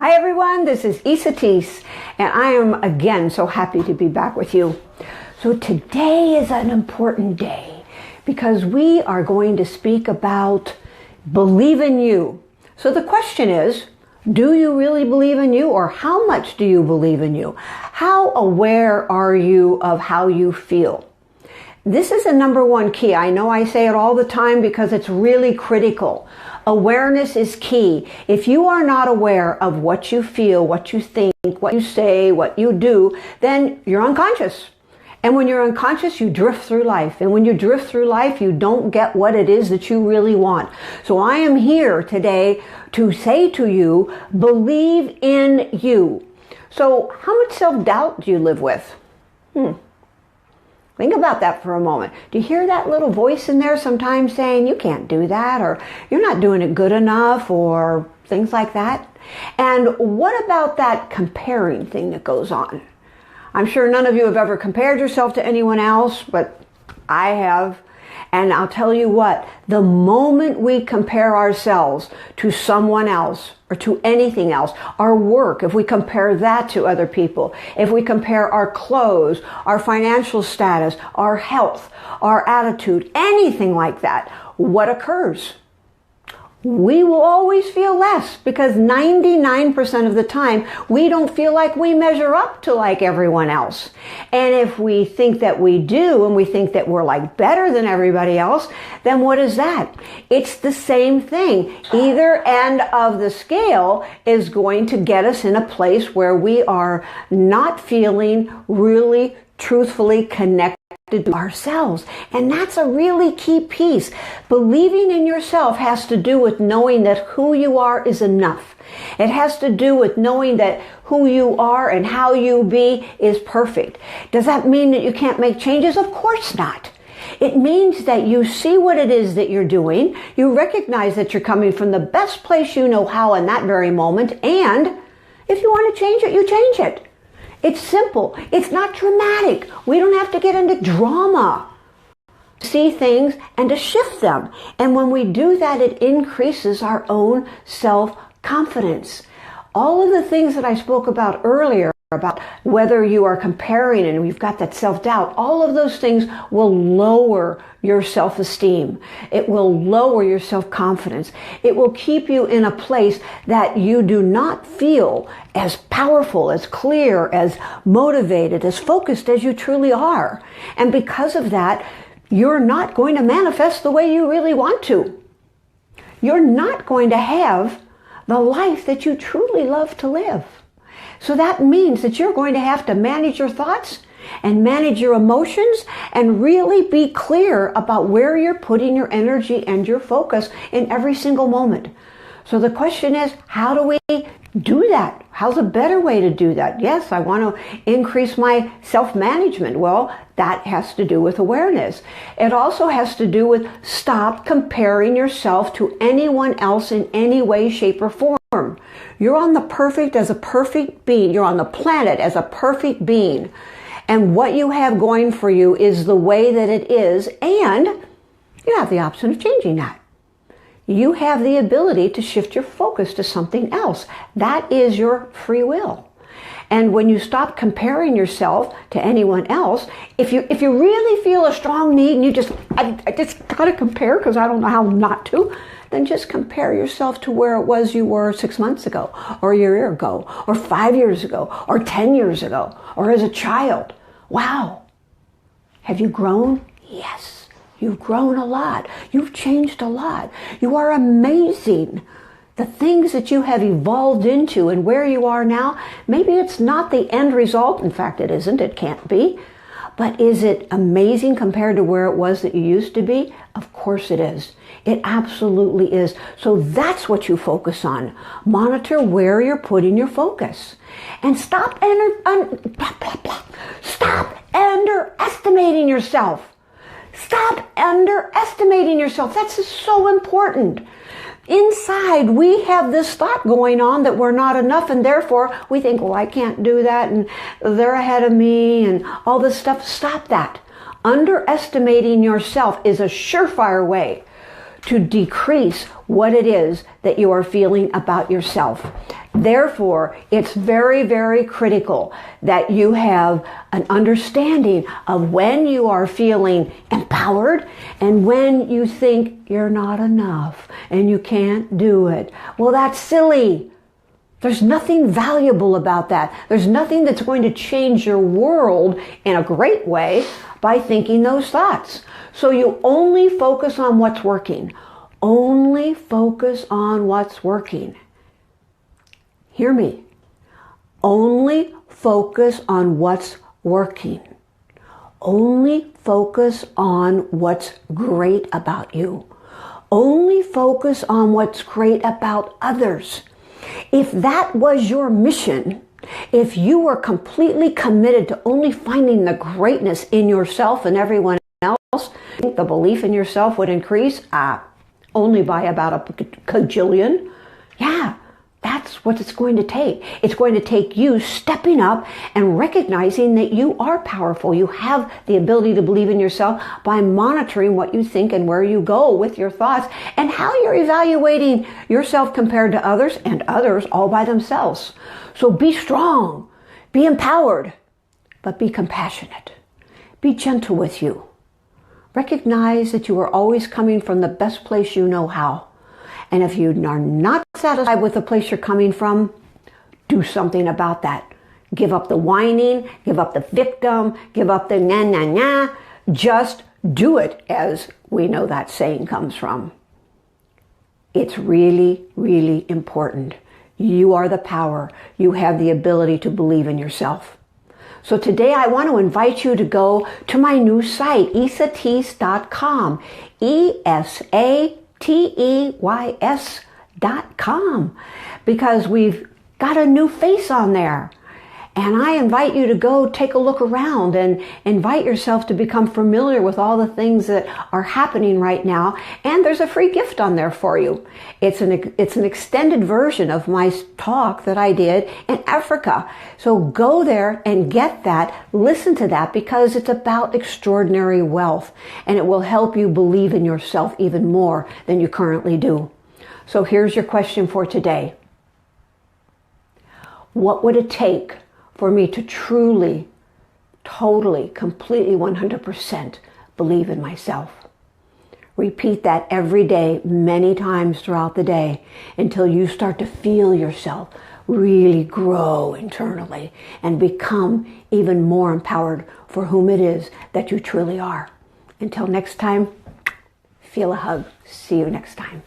Hi everyone, this is Esateys, and I am again so happy to be back with you. So today is an important day because we are going to speak about believe in you. So the question is, do you really believe in you, or how much do you believe in you? How aware are you of how you feel? This is a number one key. I know I say it all the time because it's really critical. Awareness is key. If you are not aware of what you feel, what you think, what you say, what you do, then you're unconscious. And when you're unconscious, you drift through life. And when you drift through life, you don't get what it is that you really want. So I am here today to say to you, believe in you. So how much self-doubt do you live with? Think about that for a moment. Do you hear that little voice in there sometimes saying, you can't do that, or you're not doing it good enough, or things like that? And what about that comparing thing that goes on? I'm sure none of you have ever compared yourself to anyone else, but I have. And I'll tell you what, the moment we compare ourselves to someone else or to anything else, our work, if we compare that to other people, if we compare our clothes, our financial status, our health, our attitude, anything like that, what occurs? We will always feel less because 99% of the time we don't feel like we measure up to like everyone else. And if we think that we do, and we think that we're like better than everybody else, then what is that? It's the same thing. Either end of the scale is going to get us in a place where we are not feeling really truthfully connected to ourselves. And that's a really key piece. Believing in yourself has to do with knowing that who you are is enough. It has to do with knowing that who you are and how you be is perfect. Does that mean that you can't make changes? Of course not. It means that you see what it is that you're doing. You recognize that you're coming from the best place you know how in that very moment. And if you want to change it, you change it. It's simple. It's not dramatic. We don't have to get into drama. See things and to shift them. And when we do that, it increases our own self-confidence. All of the things that I spoke about earlier, about whether you are comparing and you've got that self-doubt, all of those things will lower your self-esteem. It will lower your self-confidence. It will keep you in a place that you do not feel as powerful, as clear, as motivated, as focused as you truly are. And because of that, you're not going to manifest the way you really want to. You're not going to have the life that you truly love to live. So that means that you're going to have to manage your thoughts and manage your emotions and really be clear about where you're putting your energy and your focus in every single moment. So the question is, how do we do that? How's a better way to do that? Yes, I want to increase my self-management. Well, that has to do with awareness. It also has to do with stop comparing yourself to anyone else in any way, shape, or form. You're on the perfect as a perfect being. You're on the planet as a perfect being. And what you have going for you is the way that it is, and you have the option of changing that. You have the ability to shift your focus to something else. That is your free will. And when you stop comparing yourself to anyone else, if you really feel a strong need and you I just gotta compare because I don't know how not to, then just compare yourself to where it was you were 6 months ago, or a year ago, or 5 years ago, or 10 years ago, or as a child. Wow. Have you grown? Yes. You've grown a lot. You've changed a lot. You are amazing. The things that you have evolved into and where you are now, maybe it's not the end result. In fact, it isn't. It can't be. But is it amazing compared to where it was that you used to be? Of course it is. It absolutely is. So that's what you focus on. Monitor where you're putting your focus. And stop underestimating yourself. Stop underestimating yourself. That's so important. Inside, we have this thought going on that we're not enough, and therefore we think, well, I can't do that, and they're ahead of me, and all this stuff. Stop that. Underestimating yourself is a surefire way to decrease what it is that you are feeling about yourself. Therefore, it's very, very critical that you have an understanding of when you are feeling empowered and when you think you're not enough and you can't do it. Well, that's silly. There's nothing valuable about that. There's nothing that's going to change your world in a great way by thinking those thoughts. So you only focus on what's working. Only focus on what's working. Hear me. Only focus on what's working. Only focus on what's great about you. Only focus on what's great about others. If that was your mission, if you were completely committed to only finding the greatness in yourself and everyone else, the belief in yourself would increase only by about a cajillion. Yeah, that's what it's going to take. It's going to take you stepping up and recognizing that you are powerful. You have the ability to believe in yourself by monitoring what you think and where you go with your thoughts and how you're evaluating yourself compared to others and others all by themselves. So be strong, be empowered, but be compassionate. Be gentle with you. Recognize that you are always coming from the best place you know how. And if you are not satisfied with the place you're coming from, do something about that. Give up the whining, give up the victim, give up the na na na. Just do it, as we know that saying comes from. It's really, really important. You are the power. You have the ability to believe in yourself. So today I want to invite you to go to my new site, Esateys.com. Esateys.com, because we've got a new face on there. And I invite you to go take a look around and invite yourself to become familiar with all the things that are happening right now. And there's a free gift on there for you. It's an extended version of my talk that I did in Africa. So go there and get that. Listen to that, because it's about extraordinary wealth. And it will help you believe in yourself even more than you currently do. So here's your question for today. What would it take for me to truly, totally, completely, 100% believe in myself? Repeat that every day, many times throughout the day, until you start to feel yourself really grow internally and become even more empowered for whom it is that you truly are. Until next time, feel a hug. See you next time.